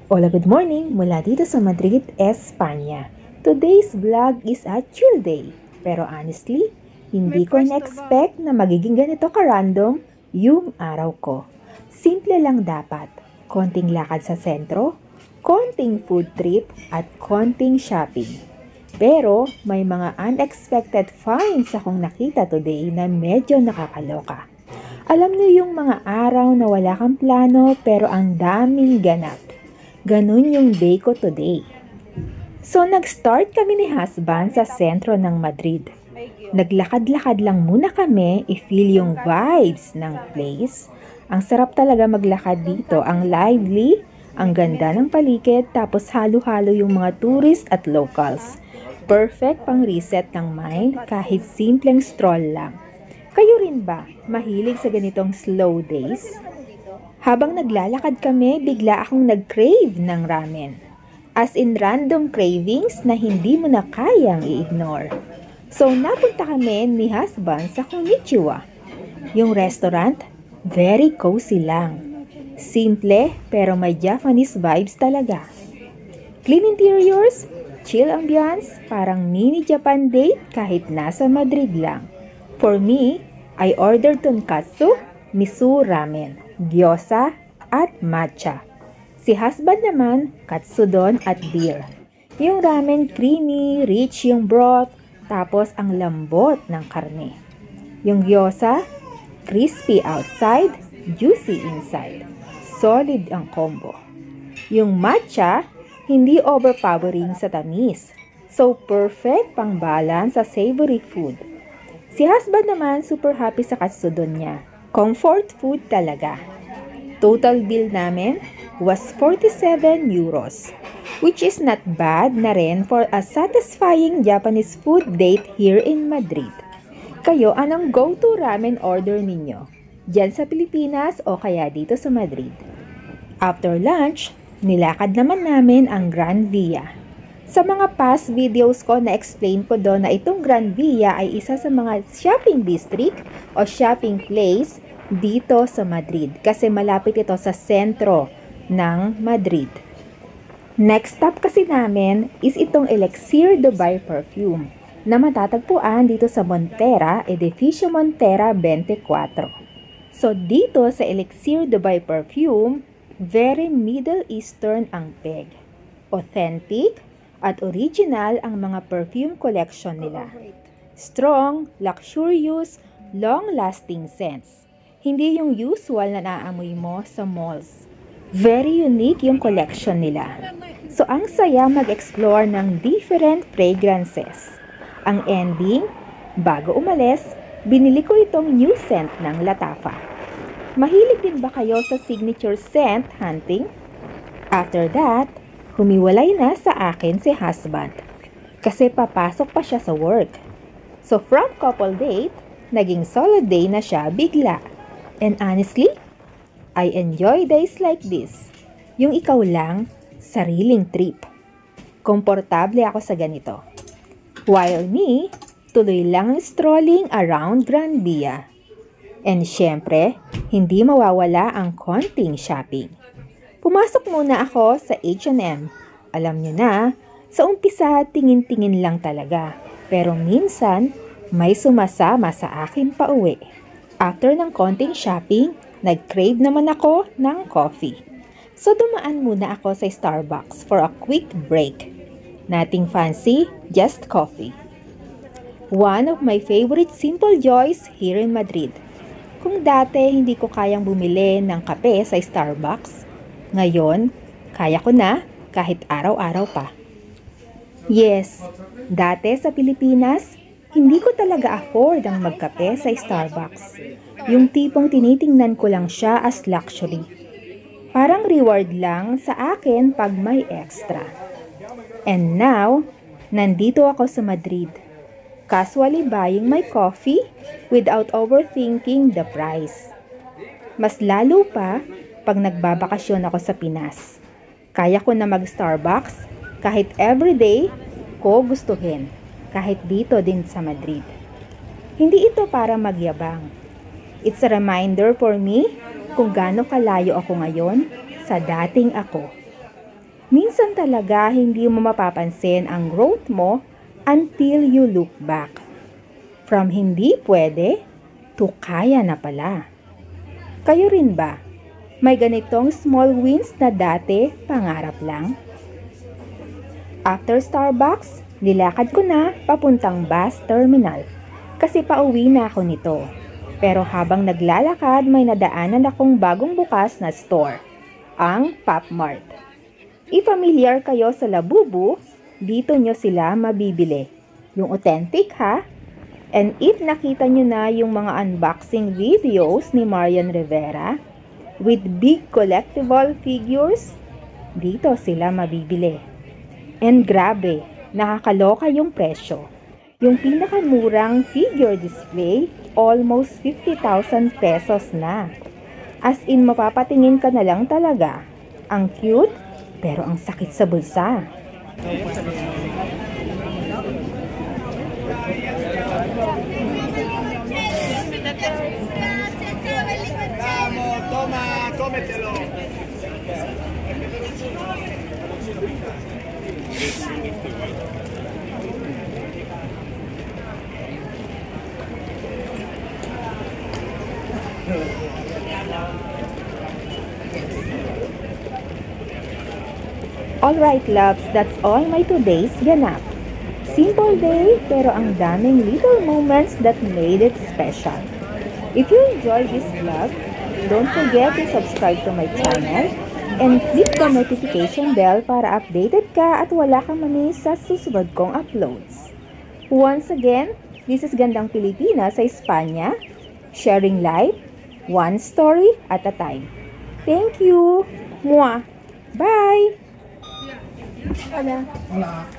Hola, good morning mula dito sa Madrid, Espanya. Today's vlog is a chill day. Pero honestly, hindi ko na-expect na magiging ganito ka-random yung araw ko. Simple lang dapat. Konting lakad sa sentro, konting food trip, at konting shopping. Pero may mga unexpected finds akong nakita today na medyo nakakaloka. Alam niyo yung mga araw na wala kang plano pero ang daming ganap. Ganun yung day ko today. So nag-start kami ni husband sa sentro ng Madrid. Naglakad-lakad lang muna kami i-feel yung vibes ng place. Ang sarap talaga maglakad dito, ang lively, ang ganda ng paligid, tapos halo-halo yung mga tourist at locals. Perfect pang reset ng mind kahit simpleng stroll lang. Kayo rin ba? Mahilig sa ganitong slow days? Habang naglalakad kami, bigla akong nag-crave ng ramen. As in random cravings na hindi mo na kayang i-ignore. So napunta kami ni husband sa Konnichiwa. Yung restaurant, very cozy lang. Simple pero may Japanese vibes talaga. Clean interiors, chill ambiance, parang mini Japan date kahit nasa Madrid lang. For me, I ordered tonkatsu, miso ramen, gyoza, at matcha. Si husband naman, katsudon at beer. Yung ramen creamy, rich yung broth, tapos ang lambot ng karne. Yung gyoza, crispy outside, juicy inside. Solid ang combo. Yung matcha, hindi overpowering sa tamis. So perfect pang balance sa savory food. Si husband naman super happy sa katsudon niya. Comfort food talaga. Total bill namin was 47 euros, which is not bad na rin for a satisfying Japanese food date here in Madrid. Kayo, anong go-to ramen order ninyo? Diyan sa Pilipinas o kaya dito sa Madrid? After lunch, nilakad naman namin ang Gran Via. Sa mga past videos ko na-explain ko doon na itong Gran Via ay isa sa mga shopping district o shopping place dito sa Madrid kasi malapit ito sa sentro ng Madrid. Next stop kasi namin is itong Elixir Dubai Perfume na matatagpuan dito sa Montera, Edificio Montera 24. So dito sa Elixir Dubai Perfume, very Middle Eastern ang peg. Authentic at original ang mga perfume collection nila. Strong, luxurious, long-lasting scents. Hindi yung usual na naamoy mo sa malls. Very unique yung collection nila. So ang saya mag-explore ng different fragrances. Ang ending, bago umalis, binili ko itong new scent ng Latafa. Mahilig din ba kayo sa signature scent hunting? After that, humiwalay na sa akin si husband kasi papasok pa siya sa work. So from couple date, naging solo day na siya bigla. And honestly, I enjoy days like this. Yung ikaw lang, sariling trip. Komportable ako sa ganito. While me, tuloy lang ang strolling around Gran Via. And syempre, hindi mawawala ang konting shopping. Pumasok muna ako sa H&M. Alam nyo na, sa umpisa tingin-tingin lang talaga. Pero minsan, may sumasama sa akin pa uwi. After ng konting shopping, nag-crave naman ako ng coffee. So dumaan muna ako sa Starbucks for a quick break. Nothing fancy, just coffee. One of my favorite simple joys here in Madrid. Kung dati hindi ko kayang bumili ng kape sa Starbucks, ngayon, kaya ko na kahit araw-araw pa. Yes, dati sa Pilipinas, hindi ko talaga afford ang magkape sa Starbucks. Yung tipong tinitingnan ko lang siya as luxury. Parang reward lang sa akin pag may extra. And now, nandito ako sa Madrid. Casually buying my coffee without overthinking the price. Mas lalo pa pag nagbabakasyon ako sa Pinas. Kaya ko na mag-Starbucks kahit everyday ko gustuhin, kahit dito din sa Madrid. Hindi ito para magyabang. It's a reminder for me kung gaano kalayo ako ngayon sa dating ako. Minsan talaga hindi mo mapapansin ang growth mo until you look back. From hindi pwede to kaya na pala. Kayo rin ba? May ganitong small wins na dati pangarap lang? After Starbucks, nilakad ko na papuntang bus terminal kasi pauwi na ako nito. Pero habang naglalakad may nadaanan akong bagong bukas na store, ang Pop Mart. I-familiar kayo sa Labubu, dito nyo sila mabibili. Yung authentic ha? And if nakita nyo na yung mga unboxing videos ni Marian Rivera with big collectible figures, dito sila mabibili. And grabe, nakakaloka yung presyo. Yung pinakamurang figure display, almost 50,000 pesos na. As in, mapapatingin ka na lang talaga. Ang cute, pero ang sakit sa bulsa. Vamos, toma, cómetelo. Alright loves, that's all my today's ganap. Simple day, pero ang daming little moments that made it special. If you enjoyed this vlog, don't forget to subscribe to my channel and click the notification bell para updated ka at wala kang mamiss sa susunod kong uploads. Once again, this is Gandang Pilipinas sa Espanya, sharing life, one story at a time. Thank you! Mwah! Bye! Hola.